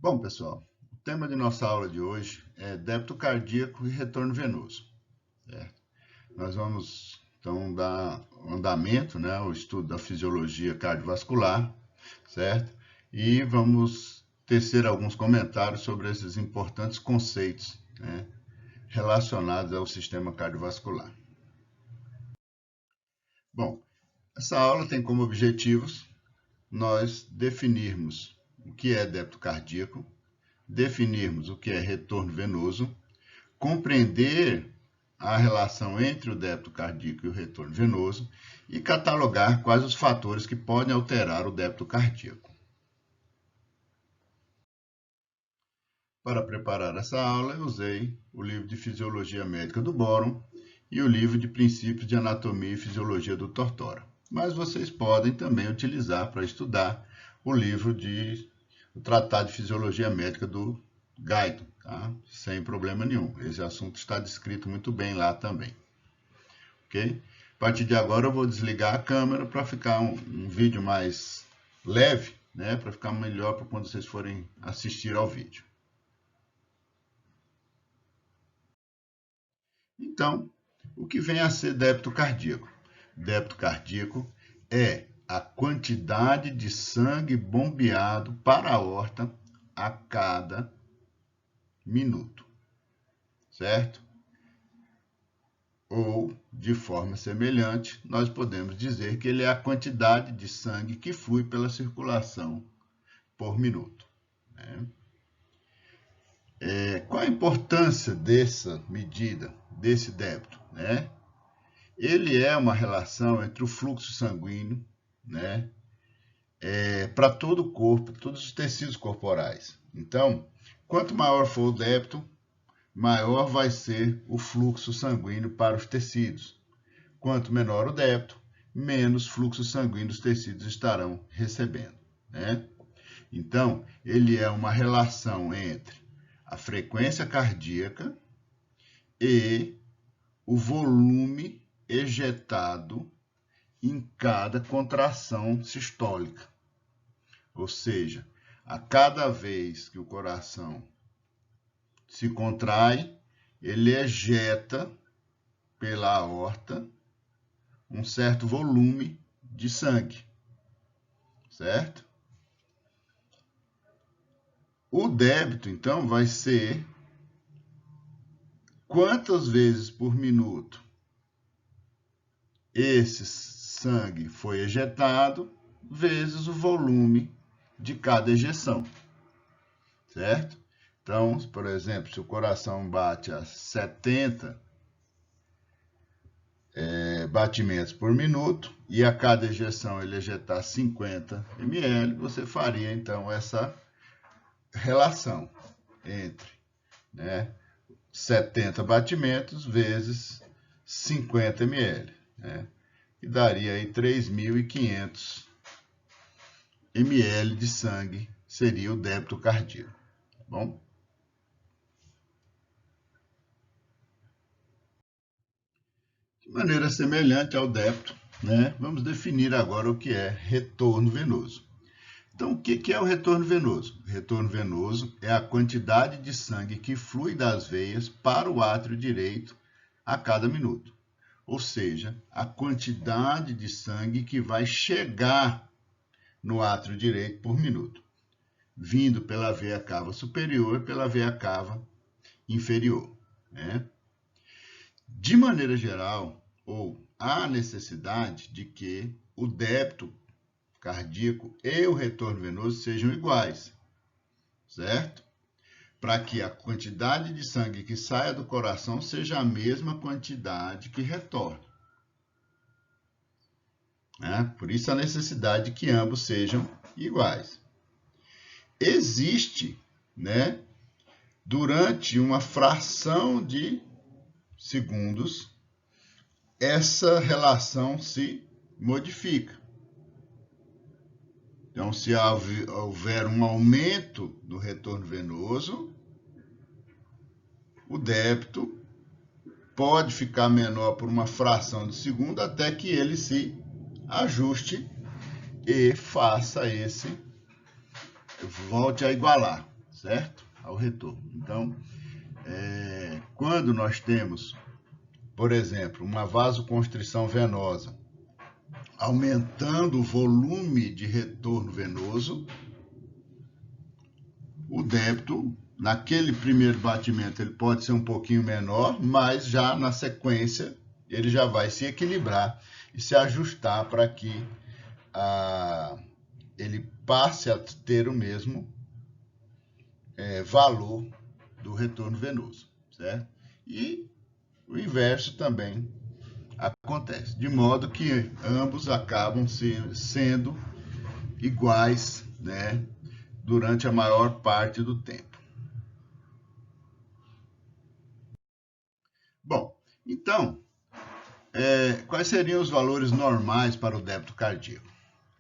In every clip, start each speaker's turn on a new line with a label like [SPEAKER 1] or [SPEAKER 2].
[SPEAKER 1] Bom, pessoal, o tema de nossa aula de hoje é débito cardíaco e retorno venoso. Certo? Nós vamos, então, dar andamento, né, ao estudo da fisiologia cardiovascular, certo? E vamos tecer alguns comentários sobre esses importantes conceitos, né, relacionados ao sistema cardiovascular. Bom, essa aula tem como objetivos nós definirmos o que é débito cardíaco, definirmos o que é retorno venoso, compreender a relação entre o débito cardíaco e o retorno venoso e catalogar quais os fatores que podem alterar o débito cardíaco. Para preparar essa aula, eu usei o livro de Fisiologia Médica do Boron e o livro de Princípios de Anatomia e Fisiologia do Tortora. Mas vocês podem também utilizar para estudar o livro o Tratado de Fisiologia Médica do Guyton, tá? Sem problema nenhum. Esse assunto está descrito muito bem lá também. Ok? A partir de agora eu vou desligar a câmera para ficar um vídeo mais leve, né? Para ficar melhor para quando vocês forem assistir ao vídeo. Então, o que vem a ser débito cardíaco? Débito cardíaco é a quantidade de sangue bombeado para a aorta a cada minuto, certo? Ou, de forma semelhante, nós podemos dizer que ele é a quantidade de sangue que flui pela circulação por minuto. Né? Qual a importância dessa medida, desse débito? Né? Ele é uma relação entre o fluxo sanguíneo, né, para todo o corpo, todos os tecidos corporais. Então, quanto maior for o débito, maior vai ser o fluxo sanguíneo para os tecidos. Quanto menor o débito, menos fluxo sanguíneo os tecidos estarão recebendo. Né? Então, ele é uma relação entre a frequência cardíaca e o volume ejetado em cada contração sistólica. Ou seja, a cada vez que o coração se contrai, ele ejeta pela aorta um certo volume de sangue, certo? O débito, então, vai ser quantas vezes por minuto esse sangue foi ejetado, vezes o volume de cada ejeção, certo? Então, por exemplo, se o coração bate a 70 batimentos por minuto e a cada ejeção ele ejetar 50 ml, você faria então essa relação entre, né, 70 batimentos vezes 50 ml, né, que daria aí 3.500 ml de sangue, seria o débito cardíaco, tá bom? De maneira semelhante ao débito, né, vamos definir agora o que é retorno venoso. Então, o que é o retorno venoso? O retorno venoso é a quantidade de sangue que flui das veias para o átrio direito a cada minuto. Ou seja, a quantidade de sangue que vai chegar no átrio direito por minuto, vindo pela veia cava superior e pela veia cava inferior. Né? De maneira geral, há necessidade de que o débito cardíaco e o retorno venoso sejam iguais, certo? Para que a quantidade de sangue que saia do coração seja a mesma quantidade que retorne. Né? Por isso a necessidade de que ambos sejam iguais. Existe, né, durante uma fração de segundos, essa relação se modifica. Então, se houver um aumento do retorno venoso, o débito pode ficar menor por uma fração de segundo até que ele se ajuste e volte a igualar, certo? Ao retorno. Então, quando nós temos, por exemplo, uma vasoconstrição venosa, aumentando o volume de retorno venoso, o débito, naquele primeiro batimento, ele pode ser um pouquinho menor, mas já na sequência ele já vai se equilibrar e se ajustar para que ele passe a ter o mesmo valor do retorno venoso, certo? E o inverso também acontece, de modo que ambos acabam sendo iguais, né, durante a maior parte do tempo. Bom, então, quais seriam os valores normais para o débito cardíaco?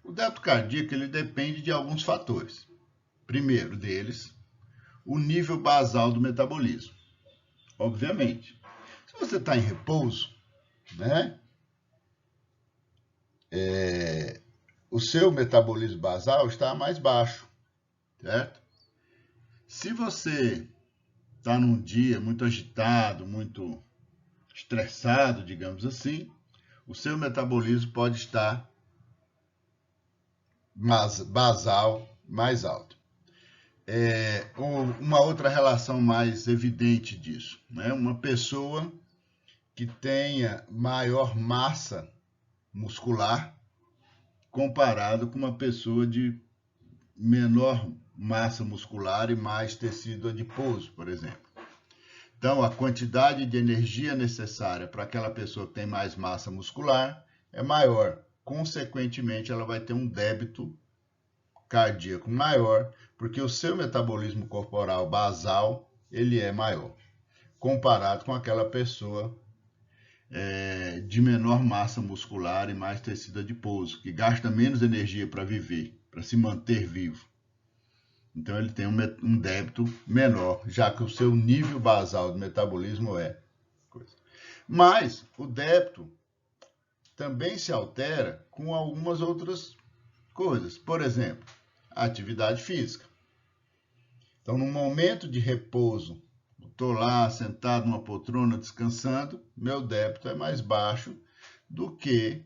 [SPEAKER 1] O débito cardíaco ele depende de alguns fatores. Primeiro deles, o nível basal do metabolismo. Obviamente, se você está em repouso, né, o seu metabolismo basal está mais baixo, certo? Se você está num dia muito agitado, muito estressado, digamos assim, o seu metabolismo pode estar basal mais alto. Uma outra relação mais evidente disso, né? Uma pessoa que tenha maior massa muscular comparado com uma pessoa de menor massa muscular e mais tecido adiposo, por exemplo. Então, a quantidade de energia necessária para aquela pessoa que tem mais massa muscular é maior. Consequentemente, ela vai ter um débito cardíaco maior, porque o seu metabolismo corporal basal ele é maior, comparado com aquela pessoa de menor massa muscular e mais tecido adiposo, que gasta menos energia para viver, para se manter vivo. Então ele tem um débito menor, já que o seu nível basal de metabolismo é coisa. Mas o débito também se altera com algumas outras coisas. Por exemplo, a atividade física. Então, no momento de repouso, estou lá sentado numa poltrona descansando, meu débito é mais baixo do que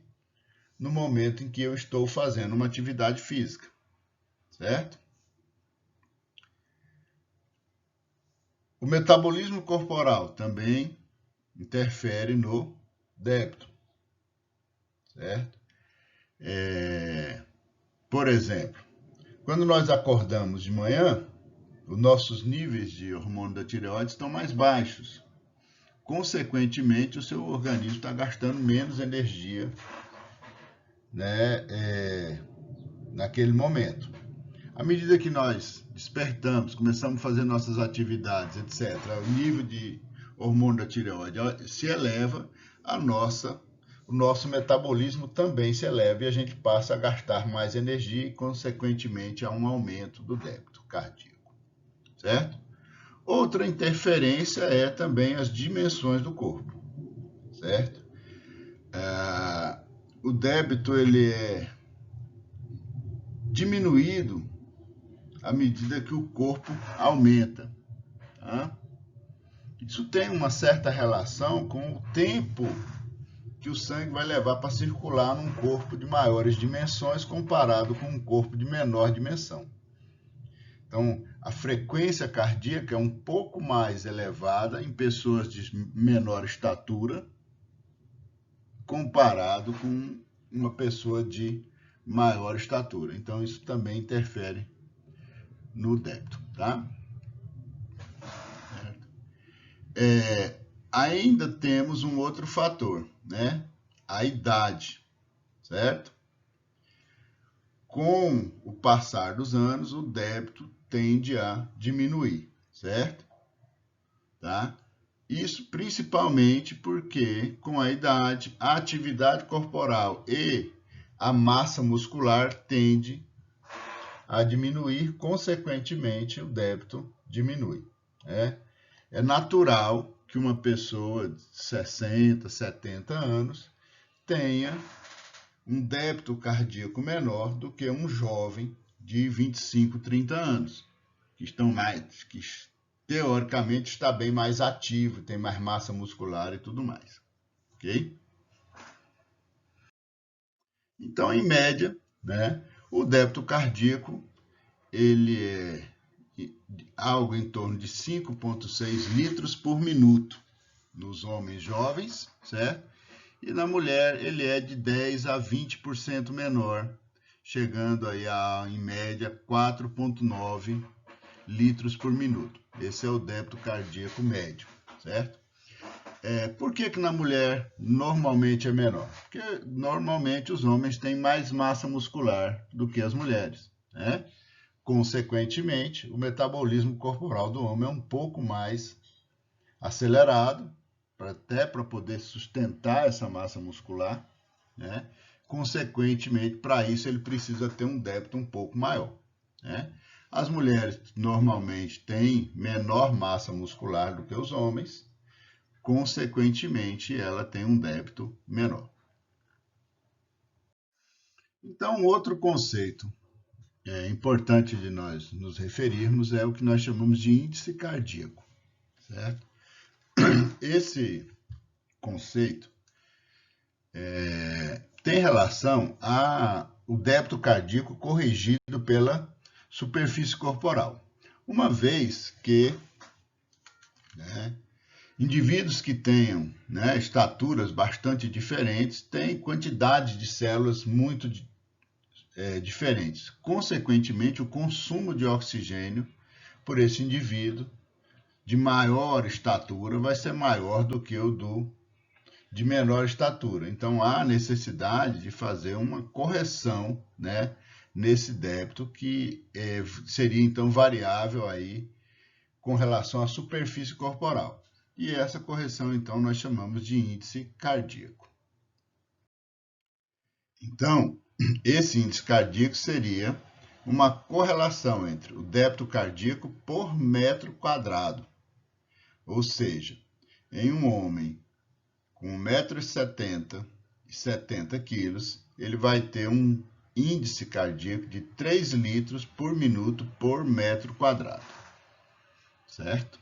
[SPEAKER 1] no momento em que eu estou fazendo uma atividade física, certo? O metabolismo corporal também interfere no débito, certo? Por exemplo, quando nós acordamos de manhã, os nossos níveis de hormônio da tireoide estão mais baixos. Consequentemente, o seu organismo está gastando menos energia, né, naquele momento. À medida que nós despertamos, começamos a fazer nossas atividades, etc., o nível de hormônio da tireoide se eleva, o nosso metabolismo também se eleva e a gente passa a gastar mais energia e, consequentemente, há um aumento do débito cardíaco, certo? Outra interferência é também as dimensões do corpo, certo? O débito ele é diminuído à medida que o corpo aumenta. Tá? Isso tem uma certa relação com o tempo que o sangue vai levar para circular num corpo de maiores dimensões comparado com um corpo de menor dimensão. Então, a frequência cardíaca é um pouco mais elevada em pessoas de menor estatura comparado com uma pessoa de maior estatura. Então, isso também interfere no débito, tá? Ainda temos um outro fator, né? A idade, certo? Com o passar dos anos, o débito tende a diminuir, certo? Tá? Isso principalmente porque, com a idade, a atividade corporal e a massa muscular tende a diminuir, consequentemente, o débito diminui. Né? É natural que uma pessoa de 60, 70 anos tenha um débito cardíaco menor do que um jovem de 25, 30 anos, que teoricamente está bem mais ativo, tem mais massa muscular e tudo mais, ok? Então, em média, né, o débito cardíaco ele é algo em torno de 5,6 litros por minuto nos homens jovens, certo? E na mulher ele é de 10 a 20% menor, chegando aí a, em média, 4,9 litros por minuto. Esse é o débito cardíaco médio, certo? Por que na mulher normalmente é menor? Porque normalmente os homens têm mais massa muscular do que as mulheres, né? Consequentemente, o metabolismo corporal do homem é um pouco mais acelerado, até para poder sustentar essa massa muscular, né? Consequentemente, para isso ele precisa ter um débito um pouco maior, né? As mulheres normalmente têm menor massa muscular do que os homens, consequentemente ela tem um débito menor. Então, outro conceito importante de nós nos referirmos é o que nós chamamos de índice cardíaco, certo? Esse conceito tem relação ao débito cardíaco corrigido pela superfície corporal. Uma vez que indivíduos que tenham estaturas bastante diferentes têm quantidade de células muito diferentes. Consequentemente, o consumo de oxigênio por esse indivíduo de maior estatura vai ser maior do que o de menor estatura. Então, há necessidade de fazer uma correção, nesse débito, que seria, então, variável aí com relação à superfície corporal. E essa correção, então, nós chamamos de índice cardíaco. Então, esse índice cardíaco seria uma correlação entre o débito cardíaco por metro quadrado. Ou seja, em um homem com 1,70 m e 70 kg, ele vai ter um índice cardíaco de 3 litros por minuto por metro quadrado. Certo?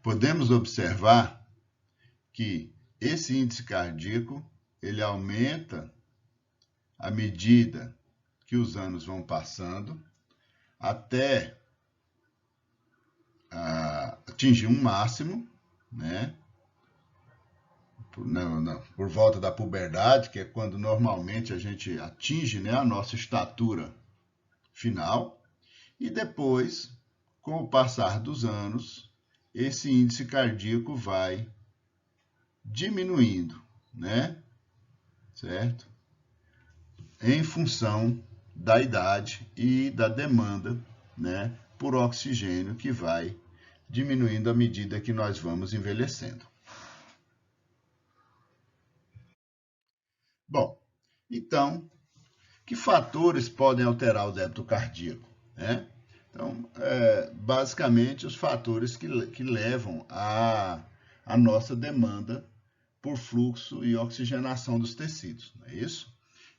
[SPEAKER 1] Podemos observar que esse índice cardíaco ele aumenta à medida que os anos vão passando até atingir um máximo, por volta da puberdade, que é quando normalmente a gente atinge a nossa estatura final, e depois, com o passar dos anos, esse índice cardíaco vai diminuindo, certo? Em função da idade e da demanda, por oxigênio, que vai diminuindo à medida que nós vamos envelhecendo. Bom, então, que fatores podem alterar o débito cardíaco? Então, basicamente, os fatores que levam à nossa demanda por fluxo e oxigenação dos tecidos, não é isso?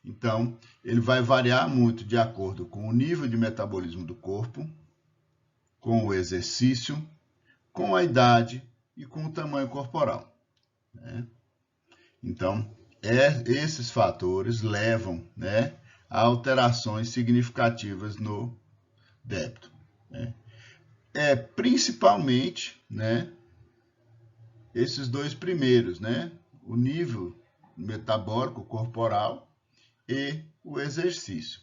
[SPEAKER 1] Então, ele vai variar muito de acordo com o nível de metabolismo do corpo, com o exercício, com a idade e com o tamanho corporal. Então, esses fatores levam a alterações significativas no débito. Principalmente, esses dois primeiros, o nível metabólico corporal e o exercício.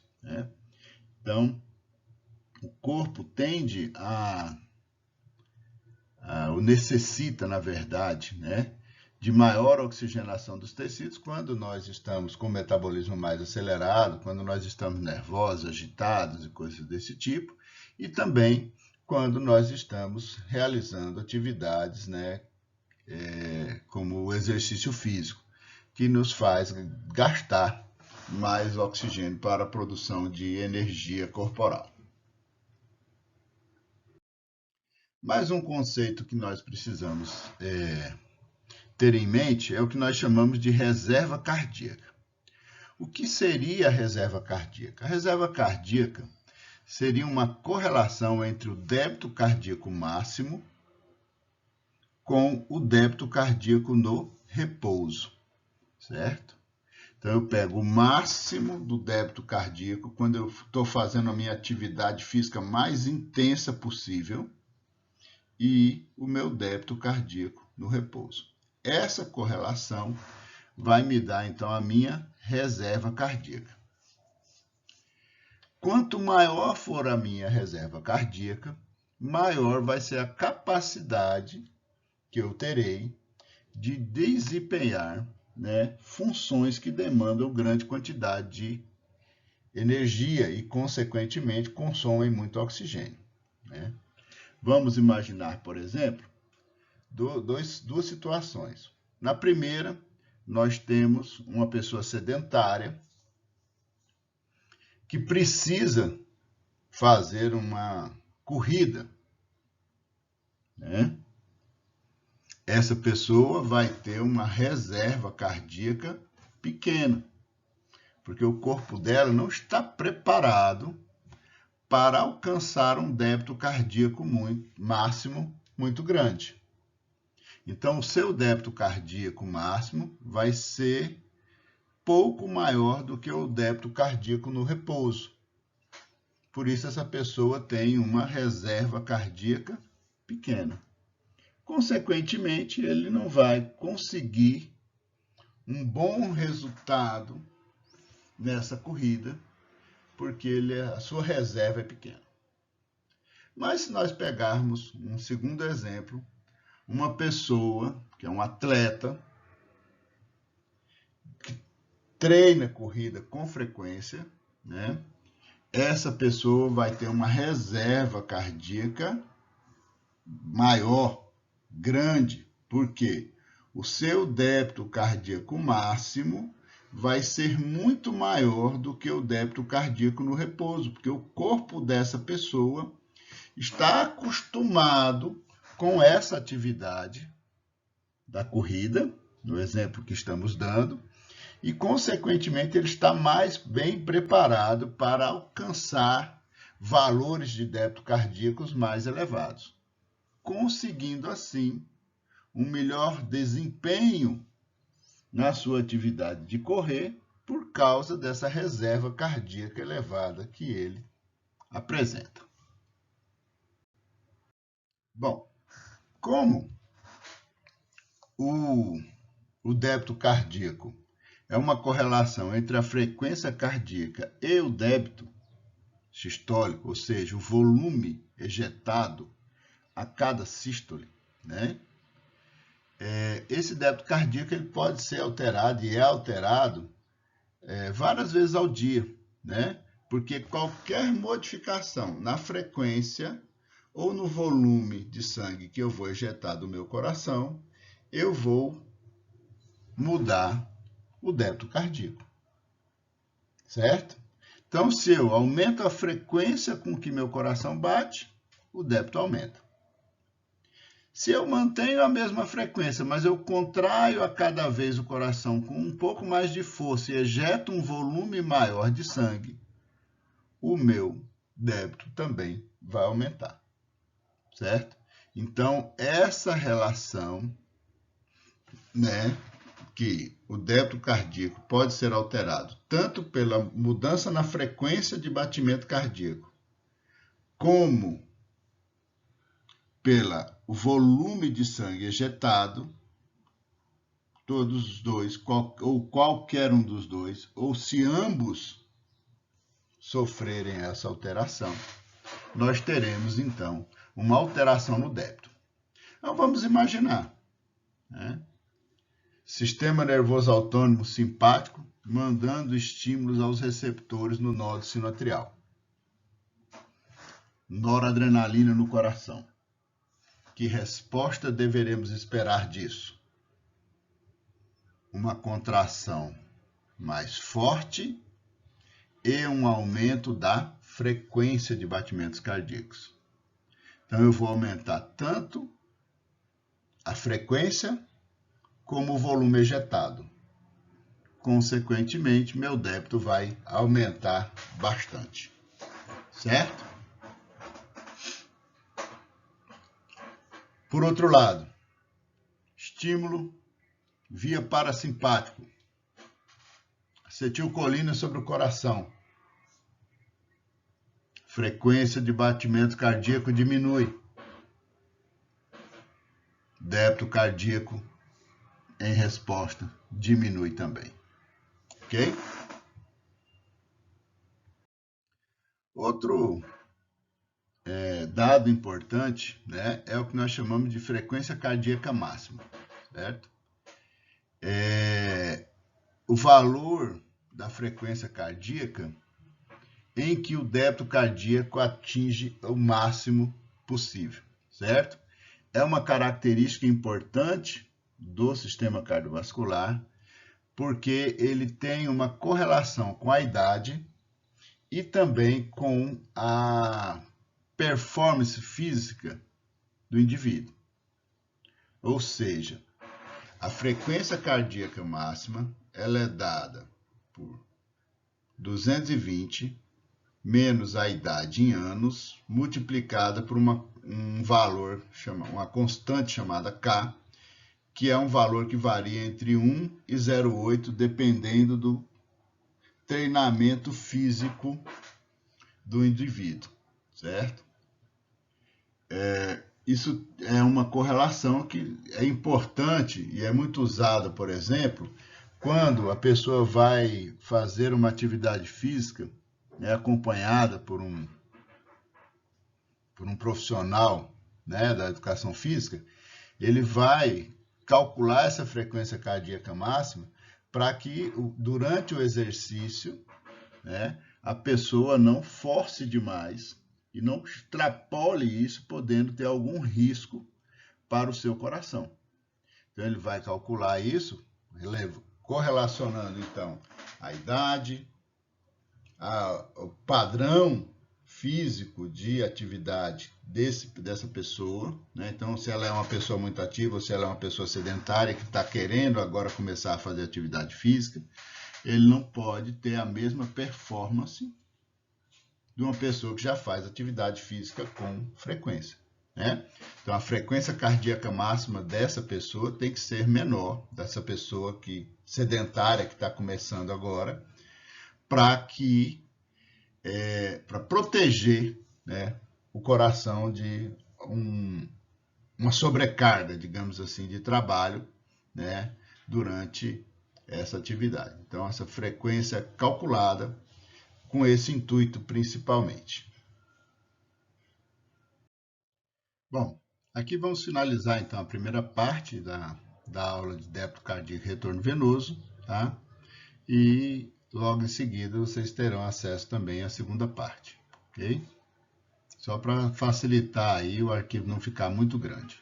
[SPEAKER 1] Então, o corpo tende necessita, na verdade, de maior oxigenação dos tecidos quando nós estamos com o metabolismo mais acelerado, quando nós estamos nervosos, agitados e coisas desse tipo, e também quando nós estamos realizando atividades, como o exercício físico, que nos faz gastar mais oxigênio para a produção de energia corporal. Mais um conceito que nós precisamos ter em mente é o que nós chamamos de reserva cardíaca. O que seria a reserva cardíaca? A reserva cardíaca seria uma correlação entre o débito cardíaco máximo com o débito cardíaco no repouso, certo? Então, eu pego o máximo do débito cardíaco quando eu estou fazendo a minha atividade física mais intensa possível e o meu débito cardíaco no repouso. Essa correlação vai me dar, então, a minha reserva cardíaca. Quanto maior for a minha reserva cardíaca, maior vai ser a capacidade que eu terei de desempenhar, né, funções que demandam grande quantidade de energia e, consequentemente, consomem muito oxigênio, né? Vamos imaginar, por exemplo, duas situações. Na primeira, nós temos uma pessoa sedentária que precisa fazer uma corrida, né? Essa pessoa vai ter uma reserva cardíaca pequena, porque o corpo dela não está preparado para alcançar um débito cardíaco máximo muito grande. Então, o seu débito cardíaco máximo vai ser pouco maior do que o débito cardíaco no repouso. Por isso, essa pessoa tem uma reserva cardíaca pequena. Consequentemente, ele não vai conseguir um bom resultado nessa corrida, porque a sua reserva é pequena. Mas se nós pegarmos um segundo exemplo, uma pessoa que é um atleta, que treina corrida com frequência, né? Essa pessoa vai ter uma reserva cardíaca maior, grande, porque o seu débito cardíaco máximo vai ser muito maior do que o débito cardíaco no repouso, porque o corpo dessa pessoa está acostumado com essa atividade da corrida, no exemplo que estamos dando, e, consequentemente, ele está mais bem preparado para alcançar valores de débito cardíacos mais elevados, conseguindo, assim, um melhor desempenho na sua atividade de correr por causa dessa reserva cardíaca elevada que ele apresenta. Bom, como o débito cardíaco é uma correlação entre a frequência cardíaca e o débito sistólico, ou seja, o volume ejetado a cada sístole, né? Esse débito cardíaco ele pode ser alterado e é alterado várias vezes ao dia, né? Porque qualquer modificação na frequência ou no volume de sangue que eu vou ejetar do meu coração, eu vou mudar o débito cardíaco, certo? Então, se eu aumento a frequência com que meu coração bate, o débito aumenta. Se eu mantenho a mesma frequência, mas eu contraio a cada vez o coração com um pouco mais de força e ejeto um volume maior de sangue, o meu débito também vai aumentar, certo? Então, essa relação, né, que o débito cardíaco pode ser alterado tanto pela mudança na frequência de batimento cardíaco, como pelo volume de sangue ejetado, todos os dois, ou qualquer um dos dois, ou se ambos sofrerem essa alteração, nós teremos, então, uma alteração no débito. Então, vamos imaginar, né? Sistema nervoso autônomo simpático mandando estímulos aos receptores no nódulo sinoatrial. Noradrenalina no coração. Que resposta deveremos esperar disso? Uma contração mais forte e um aumento da frequência de batimentos cardíacos. Então, eu vou aumentar tanto a frequência como o volume ejetado. Consequentemente, meu débito vai aumentar bastante, certo? Por outro lado, estímulo via parasimpático, acetilcolina sobre o coração. Frequência de batimento cardíaco diminui. Débito cardíaco em resposta diminui também. Ok? Outro dado importante, né, é o que nós chamamos de frequência cardíaca máxima, certo? O valor da frequência cardíaca em que o débito cardíaco atinge o máximo possível, certo? É uma característica importante do sistema cardiovascular, porque ele tem uma correlação com a idade e também com a performance física do indivíduo. Ou seja, a frequência cardíaca máxima ela é dada por 220 menos a idade em anos, multiplicada por um valor, uma constante chamada K, que é um valor que varia entre 1 e 0,8, dependendo do treinamento físico do indivíduo, certo? Isso é uma correlação que é importante e é muito usada, por exemplo, quando a pessoa vai fazer uma atividade física, acompanhada por um profissional, né, da educação física, ele vai calcular essa frequência cardíaca máxima para que durante o exercício, né, a pessoa não force demais e não extrapole isso, podendo ter algum risco para o seu coração. Então ele vai calcular isso, correlacionando então a idade, o padrão físico de atividade dessa pessoa, né? Então, se ela é uma pessoa muito ativa ou se ela é uma pessoa sedentária que está querendo agora começar a fazer atividade física, ele não pode ter a mesma performance de uma pessoa que já faz atividade física com frequência, né? Então, a frequência cardíaca máxima dessa pessoa tem que ser menor, dessa pessoa sedentária que está começando agora, para proteger, né, o coração de uma sobrecarga, digamos assim, de trabalho, né, durante essa atividade. Então, essa frequência calculada com esse intuito principalmente. Bom, aqui vamos finalizar então a primeira parte da aula de débito cardíaco e retorno venoso, tá? E logo em seguida vocês terão acesso também à segunda parte, ok? Só para facilitar aí o arquivo não ficar muito grande.